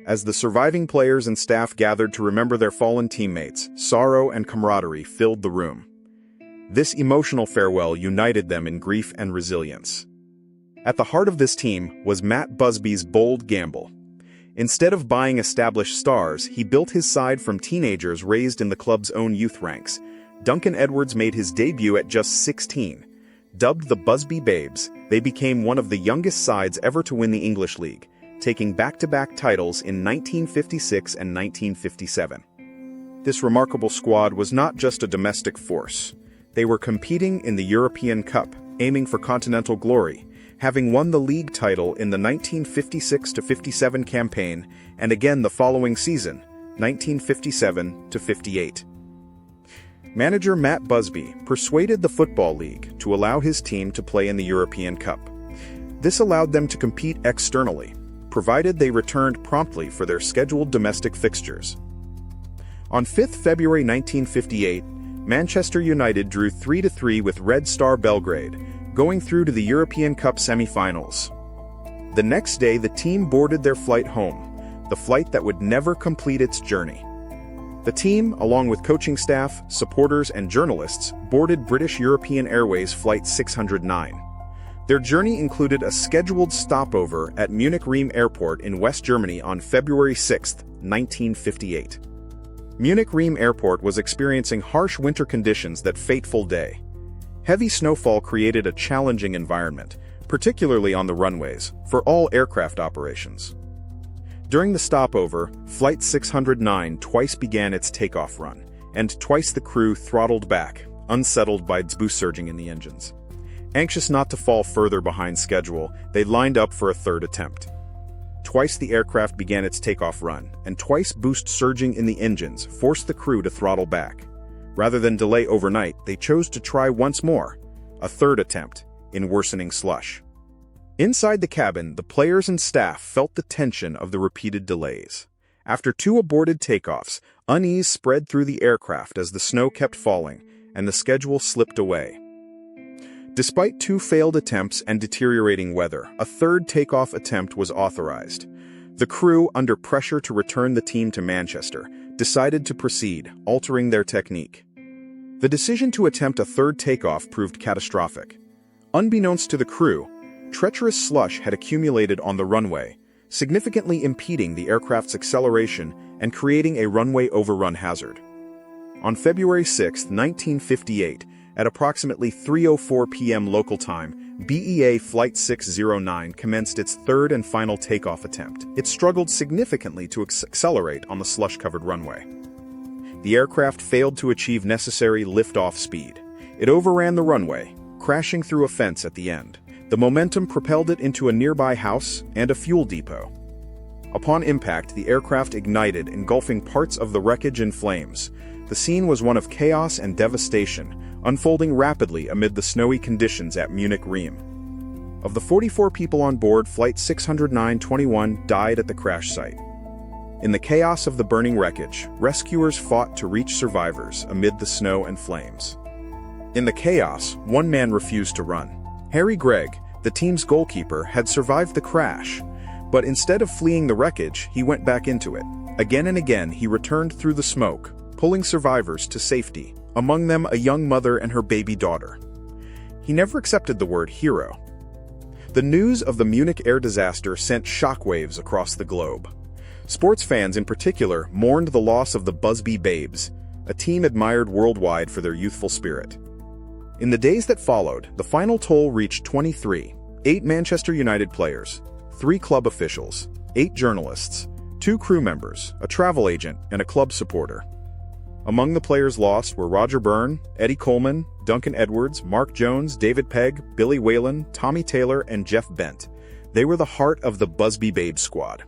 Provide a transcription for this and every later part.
As the surviving players and staff gathered to remember their fallen teammates, sorrow and camaraderie filled the room. This emotional farewell united them in grief and resilience. At the heart of this team was Matt Busby's bold gamble. Instead of buying established stars, he built his side from teenagers raised in the club's own youth ranks. Duncan Edwards made his debut at just 16. Dubbed the Busby Babes, they became one of the youngest sides ever to win the English League, taking back-to-back titles in 1956 and 1957. This remarkable squad was not just a domestic force. They were competing in the European Cup, aiming for continental glory, having won the league title in the 1956-57 campaign and again the following season, 1957-58. Manager Matt Busby persuaded the Football League to allow his team to play in the European Cup. This allowed them to compete externally, provided they returned promptly for their scheduled domestic fixtures. On 5 February 1958, Manchester United drew 3-3 with Red Star Belgrade, going through to the European Cup semi-finals. The next day, the team boarded their flight home, the flight that would never complete its journey. The team, along with coaching staff, supporters, and journalists, boarded British European Airways Flight 609. Their journey included a scheduled stopover at Munich Airport in West Germany on February 6, 1958. Munich Airport was experiencing harsh winter conditions that fateful day. Heavy snowfall created a challenging environment, particularly on the runways, for all aircraft operations. During the stopover, Flight 609 twice began its takeoff run, and twice the crew throttled back, unsettled by boost surging in the engines. Anxious not to fall further behind schedule, they lined up for a third attempt. Twice the aircraft began its takeoff run, and twice boost surging in the engines forced the crew to throttle back. Rather than delay overnight, they chose to try once more, a third attempt, in worsening slush. Inside the cabin, the players and staff felt the tension of the repeated delays. After 2 aborted takeoffs, unease spread through the aircraft as the snow kept falling, and the schedule slipped away. Despite 2 failed attempts and deteriorating weather, a third takeoff attempt was authorized. The crew, under pressure to return the team to Manchester, decided to proceed, altering their technique. The decision to attempt a third takeoff proved catastrophic. Unbeknownst to the crew, treacherous slush had accumulated on the runway, significantly impeding the aircraft's acceleration and creating a runway overrun hazard. On February 6, 1958, at approximately 3:04 p.m. local time, BEA Flight 609 commenced its third and final takeoff attempt. It struggled significantly to accelerate on the slush-covered runway. The aircraft failed to achieve necessary liftoff speed. It overran the runway, crashing through a fence at the end. The momentum propelled it into a nearby house and a fuel depot. Upon impact, the aircraft ignited, engulfing parts of the wreckage in flames. The scene was one of chaos and devastation, unfolding rapidly amid the snowy conditions at Munich Rhein. Of the 44 people on board, Flight 609, 21 died at the crash site. In the chaos of the burning wreckage, rescuers fought to reach survivors amid the snow and flames. In the chaos, one man refused to run. Harry Gregg, the team's goalkeeper, had survived the crash, but instead of fleeing the wreckage, he went back into it. Again and again, he returned through the smoke, pulling survivors to safety, among them a young mother and her baby daughter. He never accepted the word hero. The news of the Munich Air Disaster sent shockwaves across the globe. Sports fans in particular mourned the loss of the Busby Babes, a team admired worldwide for their youthful spirit. In the days that followed, the final toll reached 23, 8 Manchester United players, 3 club officials, 8 journalists, 2 crew members, a travel agent, and a club supporter. Among the players lost were Roger Byrne, Eddie Coleman, Duncan Edwards, Mark Jones, David Pegg, Billy Whalen, Tommy Taylor, and Jeff Bent. They were the heart of the Busby Babes squad.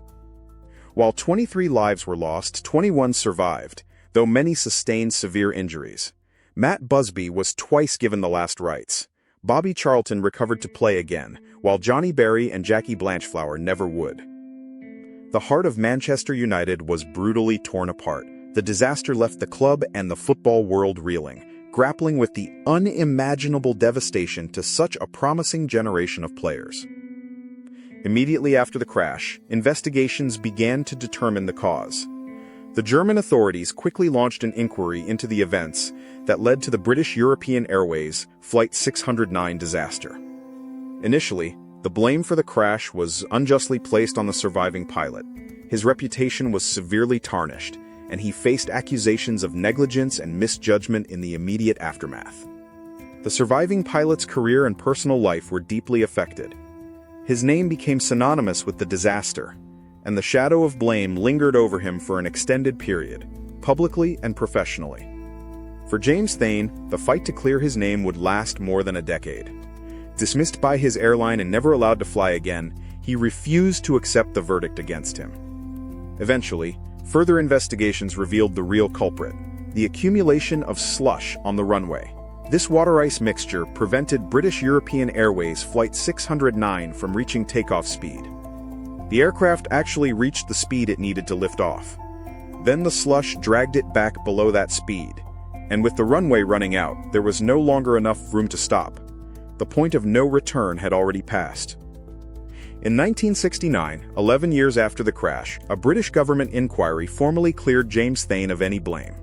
While 23 lives were lost, 21 survived, though many sustained severe injuries. Matt Busby was twice given the last rites. Bobby Charlton recovered to play again, while Johnny Berry and Jackie Blanchflower never would. The heart of Manchester United was brutally torn apart. The disaster left the club and the football world reeling, grappling with the unimaginable devastation to such a promising generation of players. Immediately after the crash, investigations began to determine the cause. The German authorities quickly launched an inquiry into the events that led to the British European Airways Flight 609 disaster. Initially, the blame for the crash was unjustly placed on the surviving pilot. His reputation was severely tarnished, and he faced accusations of negligence and misjudgment in the immediate aftermath. The surviving pilot's career and personal life were deeply affected. His name became synonymous with the disaster, and the shadow of blame lingered over him for an extended period, publicly and professionally. For James Thain, the fight to clear his name would last more than a decade. Dismissed by his airline and never allowed to fly again, he refused to accept the verdict against him. Eventually, further investigations revealed the real culprit: the accumulation of slush on the runway. This water-ice mixture prevented British European Airways Flight 609 from reaching takeoff speed. The aircraft actually reached the speed it needed to lift off. Then the slush dragged it back below that speed, and with the runway running out, there was no longer enough room to stop. The point of no return had already passed. In 1969, 11 years after the crash, a British government inquiry formally cleared James Thain of any blame.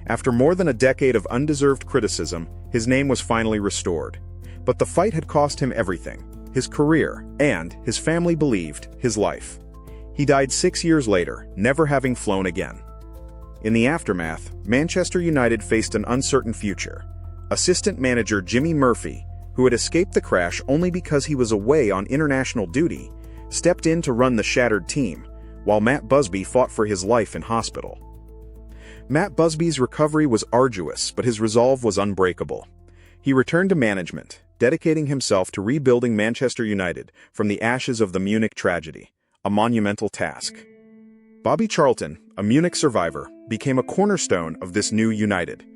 After more than a decade of undeserved criticism, his name was finally restored. But the fight had cost him everything: his career, and, his family believed, his life. He died 6 years later, never having flown again. In the aftermath, Manchester United faced an uncertain future. Assistant manager Jimmy Murphy, who had escaped the crash only because he was away on international duty, stepped in to run the shattered team, while Matt Busby fought for his life in hospital. Matt Busby's recovery was arduous, but his resolve was unbreakable. He returned to management, dedicating himself to rebuilding Manchester United from the ashes of the Munich tragedy, a monumental task. Bobby Charlton, a Munich survivor, became a cornerstone of this new United.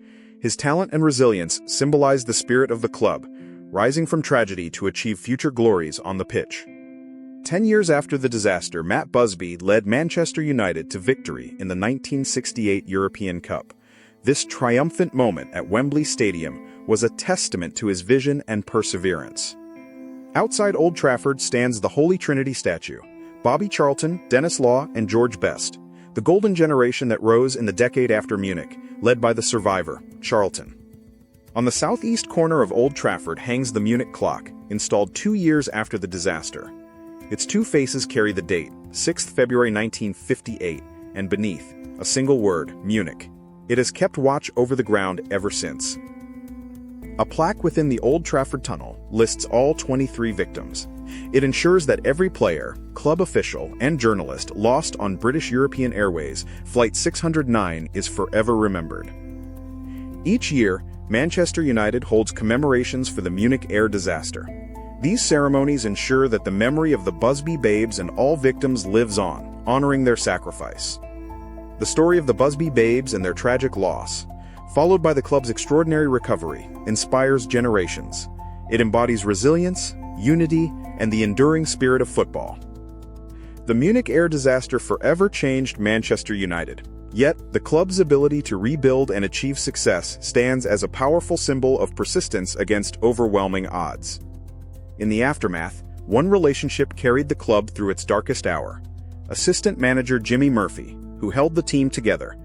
His talent and resilience symbolized the spirit of the club, rising from tragedy to achieve future glories on the pitch. 10 years after the disaster, Matt Busby led Manchester United to victory in the 1968 European Cup. This triumphant moment at Wembley Stadium was a testament to his vision and perseverance. Outside Old Trafford stands the Holy Trinity statue: Bobby Charlton, Dennis Law, and George Best, the golden generation that rose in the decade after Munich, led by the survivor, Charlton. On the southeast corner of Old Trafford hangs the Munich clock, installed 2 years after the disaster. Its two faces carry the date, 6th February 1958, and beneath, a single word: Munich. It has kept watch over the ground ever since. A plaque within the Old Trafford tunnel lists all 23 victims. It ensures that every player, club official, and journalist lost on British European Airways Flight 609 is forever remembered. Each year, Manchester United holds commemorations for the Munich Air Disaster. These ceremonies ensure that the memory of the Busby Babes and all victims lives on, honoring their sacrifice. The story of the Busby Babes and their tragic loss, followed by the club's extraordinary recovery, inspires generations. It embodies resilience, unity, and the enduring spirit of football. The Munich Air Disaster forever changed Manchester United. Yet, the club's ability to rebuild and achieve success stands as a powerful symbol of persistence against overwhelming odds. In the aftermath, one relationship carried the club through its darkest hour: assistant manager Jimmy Murphy, who held the team together,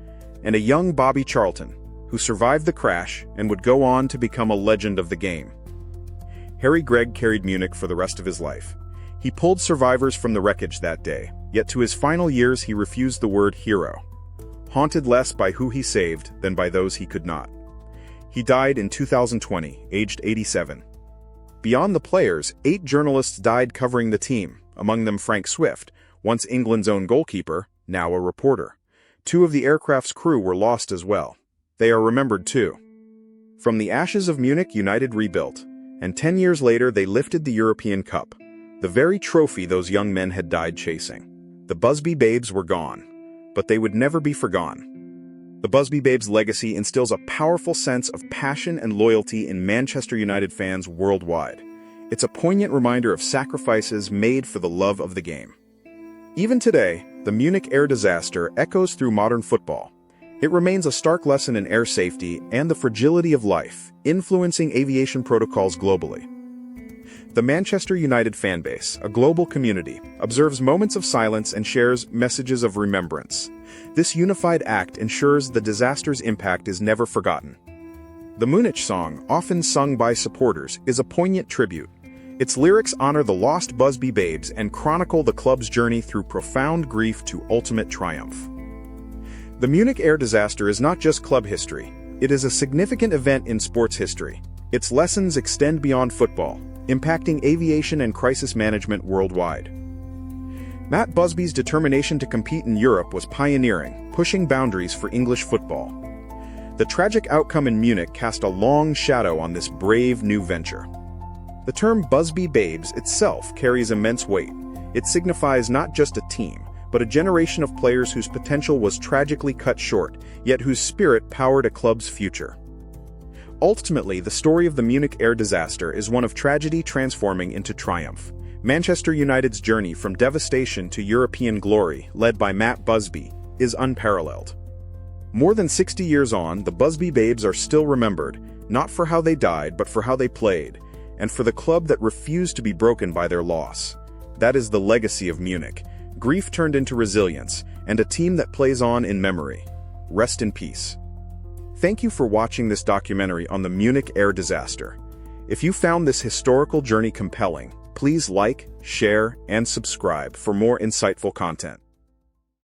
and a young Bobby Charlton, who survived the crash and would go on to become a legend of the game. Harry Gregg carried Munich for the rest of his life. He pulled survivors from the wreckage that day, yet to his final years he refused the word hero, haunted less by who he saved than by those he could not. He died in 2020, aged 87. Beyond the players, 8 journalists died covering the team, among them Frank Swift, once England's own goalkeeper, now a reporter. 2 of the aircraft's crew were lost as well. They are remembered too. From the ashes of Munich, United rebuilt, and 10 years later they lifted the European Cup, the very trophy those young men had died chasing. The Busby Babes were gone, but they would never be forgotten. The Busby Babes' legacy instills a powerful sense of passion and loyalty in Manchester United fans worldwide. It's a poignant reminder of sacrifices made for the love of the game. Even today, the Munich Air Disaster echoes through modern football. It remains a stark lesson in air safety and the fragility of life, influencing aviation protocols globally. The Manchester United fanbase, a global community, observes moments of silence and shares messages of remembrance. This unified act ensures the disaster's impact is never forgotten. The Munich song, often sung by supporters, is a poignant tribute. Its lyrics honor the lost Busby babes and chronicle the club's journey through profound grief to ultimate triumph. The Munich Air Disaster is not just club history. It is a significant event in sports history. Its lessons extend beyond football, impacting aviation and crisis management worldwide. Matt Busby's determination to compete in Europe was pioneering, pushing boundaries for English football. The tragic outcome in Munich cast a long shadow on this brave new venture. The term Busby Babes itself carries immense weight. It signifies not just a team, but a generation of players whose potential was tragically cut short, yet whose spirit powered a club's future. Ultimately, the story of the Munich Air Disaster is one of tragedy transforming into triumph. Manchester United's journey from devastation to European glory, led by Matt Busby, is unparalleled. More than 60 years on, the Busby Babes are still remembered, not for how they died, but for how they played, and for the club that refused to be broken by their loss. That is the legacy of Munich. Grief turned into resilience, and a team that plays on in memory. Rest in peace. Thank you for watching this documentary on the Munich Air Disaster. If you found this historical journey compelling, please like, share, and subscribe for more insightful content.